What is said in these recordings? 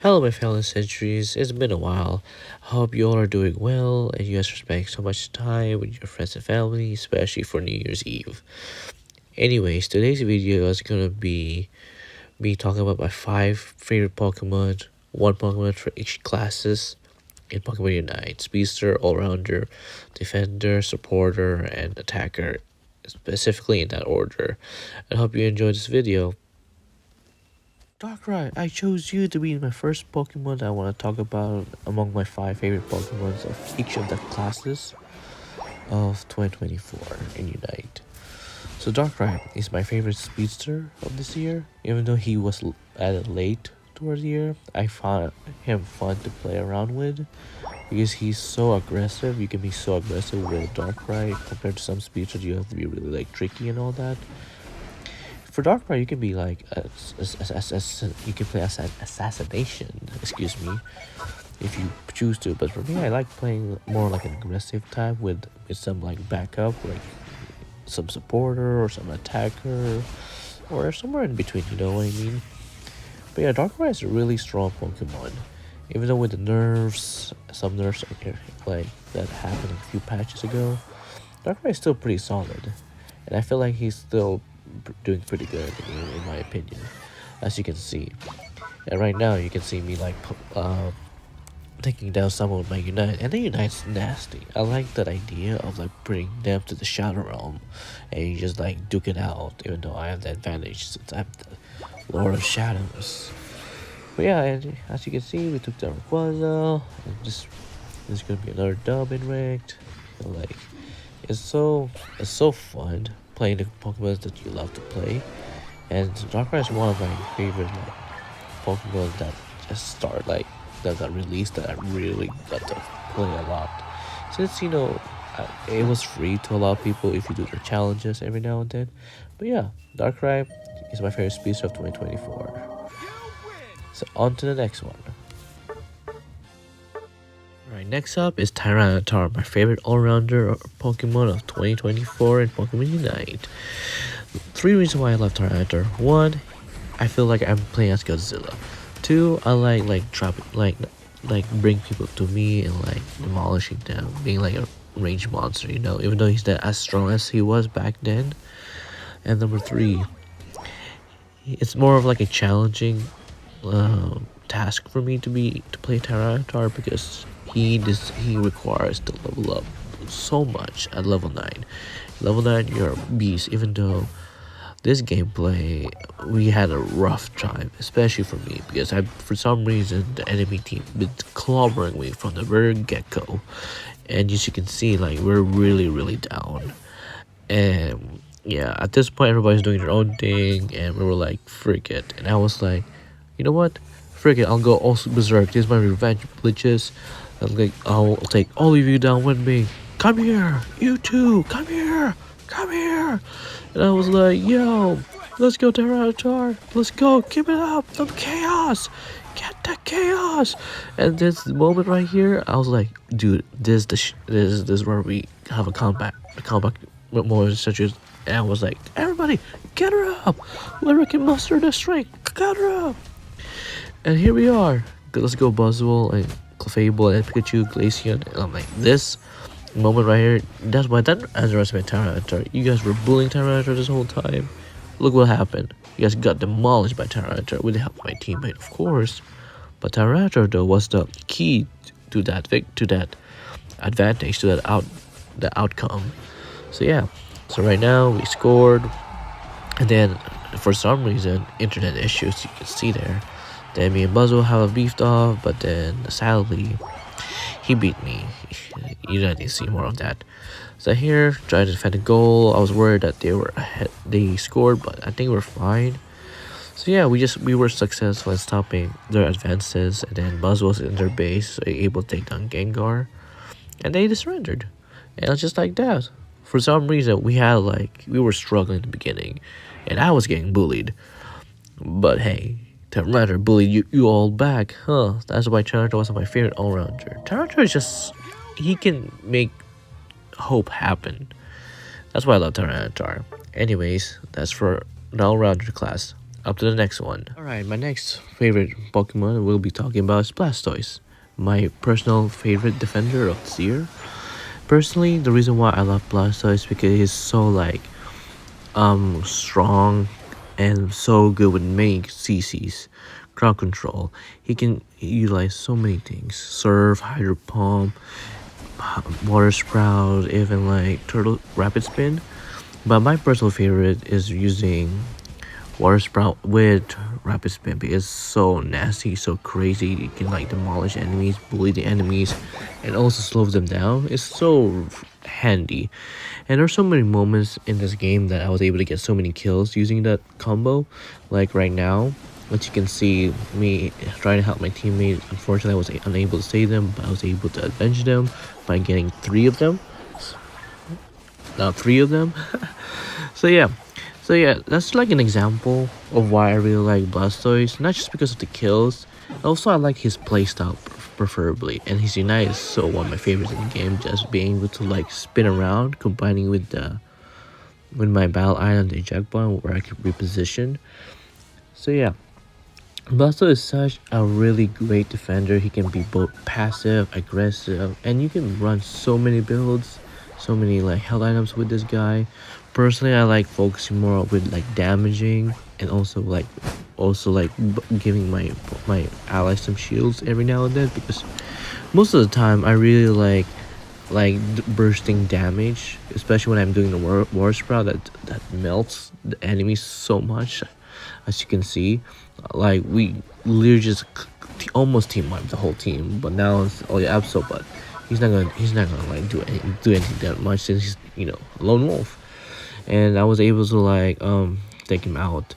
Hello, my fellow centuries. It's been a while. I hope you all are doing well and you guys are spending so much time with your friends and family, especially for New Year's Eve. Anyways, today's video is gonna be me talking about my 5 favorite Pokemon, one Pokemon for each classes in Pokemon Unite: Speedster, All-Rounder, Defender, Supporter, and Attacker, specifically in that order. I hope you enjoyed this video. Darkrai, I chose you to be my first Pokemon I want to talk about among my 5 favorite Pokemons of each of the classes of 2024 in Unite. So Darkrai is my favorite speedster of this year. Even though he was added late towards the year, I found him fun to play around with because he's so aggressive. You can be so aggressive with Darkrai compared to some speedsters. You have to be really tricky and all that. For Darkrai, you can be you can play assassination, excuse me, if you choose to. But for me, I like playing more like an aggressive type with some backup, like some supporter or some attacker, or somewhere in between. You know what I mean? But yeah, Darkrai is a really strong Pokemon. Even though with the nerfs, some nerfs like that happened a few patches ago, Darkrai is still pretty solid, and I feel like he's still doing pretty good in my opinion, as you can see. And right now you can see me taking down someone with my Unite, and the Unite's nasty. I like that idea of bringing them to the Shadow Realm and you just duke it out, even though I have the advantage since I'm the Lord of Shadows. But yeah, and as you can see, we took down Rayquaza, and this is gonna be another dub in ranked. It's so fun playing the Pokemon that you love to play, and Darkrai is one of my favorite Pokemon that just start that got released that I really got to play a lot. Since it was free to a lot of people if you do the challenges every now and then. But yeah, Darkrai is my favorite speedster of 2024. So on to the next one. Alright, next up is Tyranitar, my favorite all-rounder Pokemon of 2024 in Pokemon Unite. 3 reasons why I love Tyranitar. 1, I feel like I'm playing as Godzilla. 2, I bring people to me and demolishing them, being like a ranged monster, even though he's not as strong as he was back then. And number 3, it's more of a challenging task for me to play Tyranitar because he requires to level up so much at level 9. Level 9, you're a beast. Even though this gameplay, we had a rough time, especially for me, because for some reason the enemy team been clobbering me from the very get-go, and as you can see, we're really down. And yeah, at this point everybody's doing their own thing, and we were like, frick it. And I was like, you know what, frick it, I'll go also berserk. This is my revenge, bitches. I'll take all of you down with me. Come here, you two, come here. And I was like, yo, let's go Tyranitar, let's go, keep it up, some chaos, get the chaos. And this moment right here, I was like, dude, this is where we have a combat more such as. And I was like, everybody, get her up, let her can muster the strength, get her up. And here we are. Let's go Buzzwole and Clefable and Pikachu, Glaceon. And I'm like, this moment right here, that's why that underestimate Tyranitar. You guys were bullying Tyranitar this whole time. Look what happened. You guys got demolished by Tyranitar with the help of my teammate, of course. But Tyranitar though was the key to that advantage, to the outcome. So yeah. So right now we scored, and then for some reason, internet issues, you can see there. Then me and Buzzwole have a beefed off, but then sadly, he beat me. You don't need to see more of that. So here, trying to defend the goal. I was worried that they scored, but I think we're fine. So yeah, we were successful in stopping their advances, and then Buzzwole was in their base, so able to take down Gengar, and they surrendered. And just like that, for some reason we were struggling in the beginning, and I was getting bullied. But hey, Tyranitar bullied you all back, huh? That's why Tyranitar was my favorite all-rounder. Tyranitar is just, he can make hope happen. That's why I love Tyranitar. Anyways, that's for the all-rounder class. up to the next one. Alright, my next favorite Pokemon we'll be talking about is Blastoise, my personal favorite defender of this year. Personally, the reason why I love Blastoise is because he's so like strong and so good with many CCs. Crowd control. He can utilize so many things. Surf, Hydro Pump, Water Sprout, even like Turtle Rapid Spin. But my personal favorite is using Water Sprout with Rapid Spin because it's so nasty, so crazy. You can like demolish enemies, bully the enemies, and also slow them down. It's so handy. And there's so many moments in this game that I was able to get so many kills using that combo. Like right now, as you can see me trying to help my teammate. Unfortunately, I was unable to save them, but I was able to avenge them by getting three of them. Now three of them. So yeah. So yeah, that's like an example of why I really like Blastoise. Not just because of the kills, also I like his playstyle preferably, and his Unite is so one of my favorites in the game. Just being able to like spin around, combining with my battle item, the eject button, where I can reposition. So yeah, Blastoise is such a really great defender. He can be both passive, aggressive, and you can run so many builds, so many like health items with this guy. Personally, I like focusing more with like damaging and also like giving my allies some shields every now and then, because most of the time I really like bursting damage, especially when I'm doing the war sprout that melts the enemies so much. As you can see, like we literally just almost team wiped the whole team, but now it's only Absol, but he's not gonna like do anything that much since he's a lone wolf, and I was able to like take him out.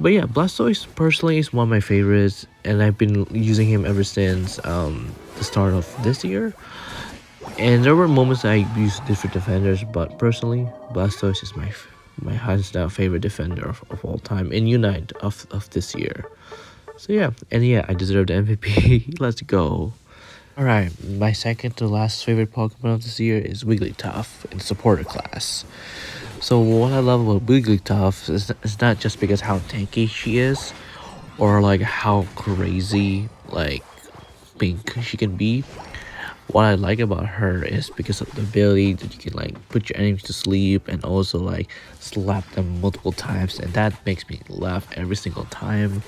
But yeah, Blastoise personally is one of my favorites, and I've been using him ever since the start of this year. And there were moments I used different defenders, but personally, Blastoise is my hands down favorite defender of all time in Unite of this year. So yeah, and yeah, I deserve the MVP. Let's go. Alright, my second to last favorite Pokemon of this year is Wigglytuff in supporter class. So what I love about Wigglytuff is not just because how tanky she is, or like how crazy like pink she can be. What I like about her is because of the ability that you can like put your enemies to sleep and also like slap them multiple times, and that makes me laugh every single time.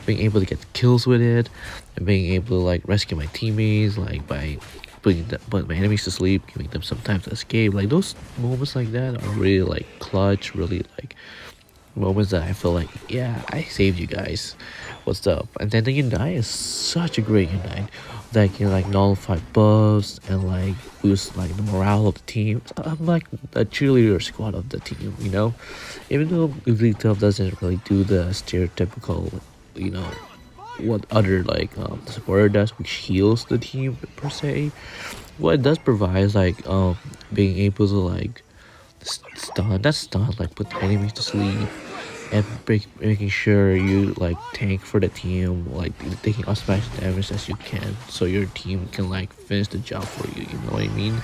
Being able to get kills with it, and being able to like rescue my teammates like by putting my enemies to sleep, giving them some time to escape. Like those moments like that are really like clutch, really like moments that I feel like, yeah, I saved you guys. What's up? And then the Unite is such a great Unite that can like nullify buffs and like boost like the morale of the team. I'm like a cheerleader squad of the team, Even though Wigglytuff doesn't really do the stereotypical, you know, what other like supporter does, which heals the team per se. What it does provide is like being able to like stun, like put the enemies to sleep, and making sure you like tank for the team, like taking as much damage as you can, so your team can like finish the job for you. You know what I mean?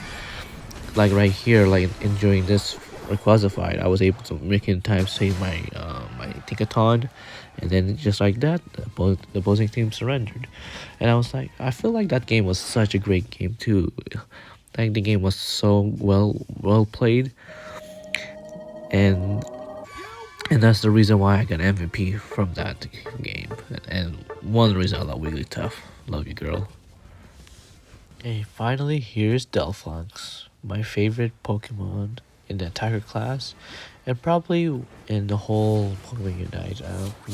Like right here, like enjoying this Rayquaza fight, I was able to make in time save my Tinkaton, and then just like that, the opposing team surrendered, and I was like, I feel like that game was such a great game too. Like the game was so well played, and that's the reason why I got MVP from that game. And one reason I love Wigglytuff. Love you, girl. Okay, finally, here's Delphox, my favorite Pokemon in the entire class, and probably in the whole Pokemon Unite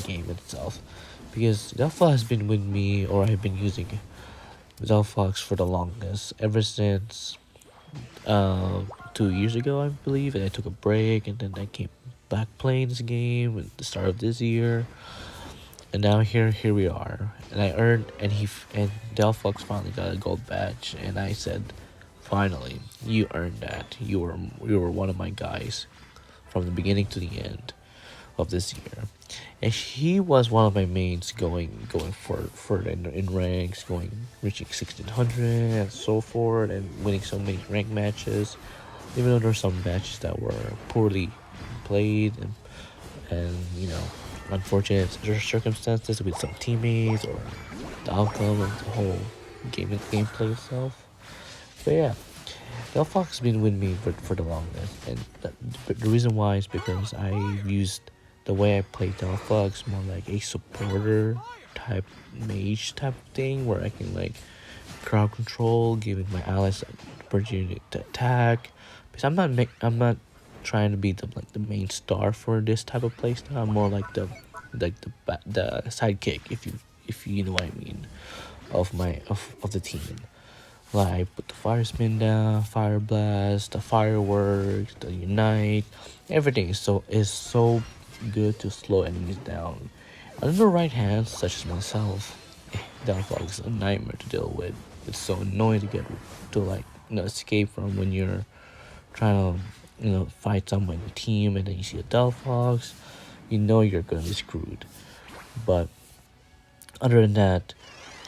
game itself. Because Delphox has been with me, or I've been using Delphox for the longest, ever since 2 years ago, I believe, and I took a break, and then I came back playing this game at the start of this year, and now here we are, and I earned, and Delphox finally got a gold badge, and I said, finally, you earned that. You were one of my guys from the beginning to the end of this year, and he was one of my mains going for in ranks, going reaching 1600 and so forth, and winning so many rank matches, even though there were some matches that were poorly played, and unfortunate circumstances with some teammates or the outcome of the whole gameplay itself. But yeah, Delphox has been with me for the longest, and but the reason why is because I used the way I play Delphox more like a supporter type mage type thing, where I can like crowd control, giving my allies the opportunity to attack. Because I'm not trying to be the main star for this type of playstyle. I'm more like the sidekick, if you know what I mean, of the team. Like put the fire spin down, fire blast, the fireworks, the unite, everything is so good to slow enemies down. On the right hand, such as myself, Downfall is a nightmare to deal with. It's so annoying to get to like escape from when you're trying to fight someone in a team and then you see a Delphox, you know you're gonna be screwed. But other than that,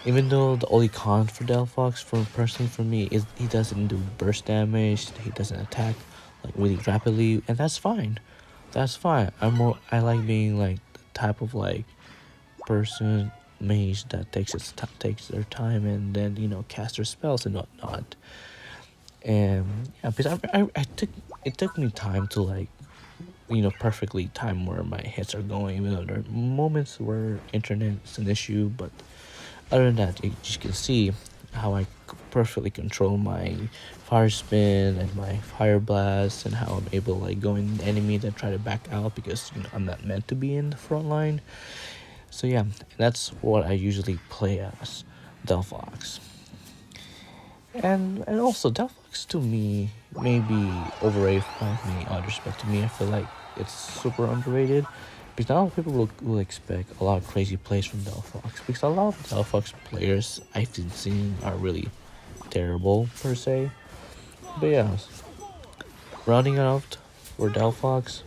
even though the only con for Delphox personally for me is he doesn't do burst damage, he doesn't attack like really rapidly, and that's fine. That's fine. I like being like the type of like person mage that takes their time and then cast their spells and whatnot. And yeah, because I took it took me time to like perfectly time where my hits are going, even though there are moments where internet's an issue. But other than that, you just can see how I perfectly control my fire spin and my fire blast, and how I'm able to like go in enemy that try to back out because I'm not meant to be in the front line. So yeah, that's what I usually play as, Delphox. And also Delphox to me may be overrated by many others, but to me I feel like it's super underrated because not a lot of people will expect a lot of crazy plays from Delphox, because a lot of Delphox players I've been seeing are really terrible per se. But yeah, rounding it out for Delphox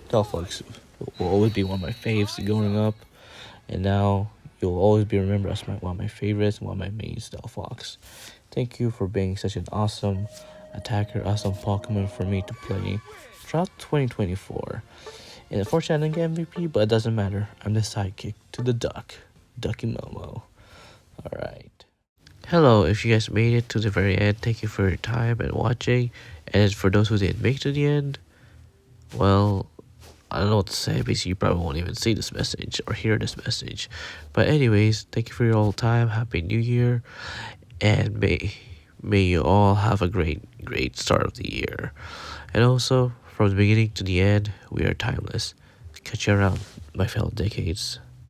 will always be one of my faves growing up, and now you'll always be remembered as one of my favorites and one of my mains, Delphox. Thank you for being such an awesome attacker, awesome Pokemon for me to play throughout 2024. And unfortunately I didn't get MVP, but it doesn't matter. I'm the sidekick to the duck, Ducky Momo. Alright. Hello, if you guys made it to the very end, thank you for your time and watching. And for those who didn't make it to the end, well, I don't know what to say because you probably won't even see this message or hear this message. But anyways, thank you for your whole time. Happy New Year. And may you all have a great start of the year. And also, from the beginning to the end, we are timeless. Catch you around, my fellow decades.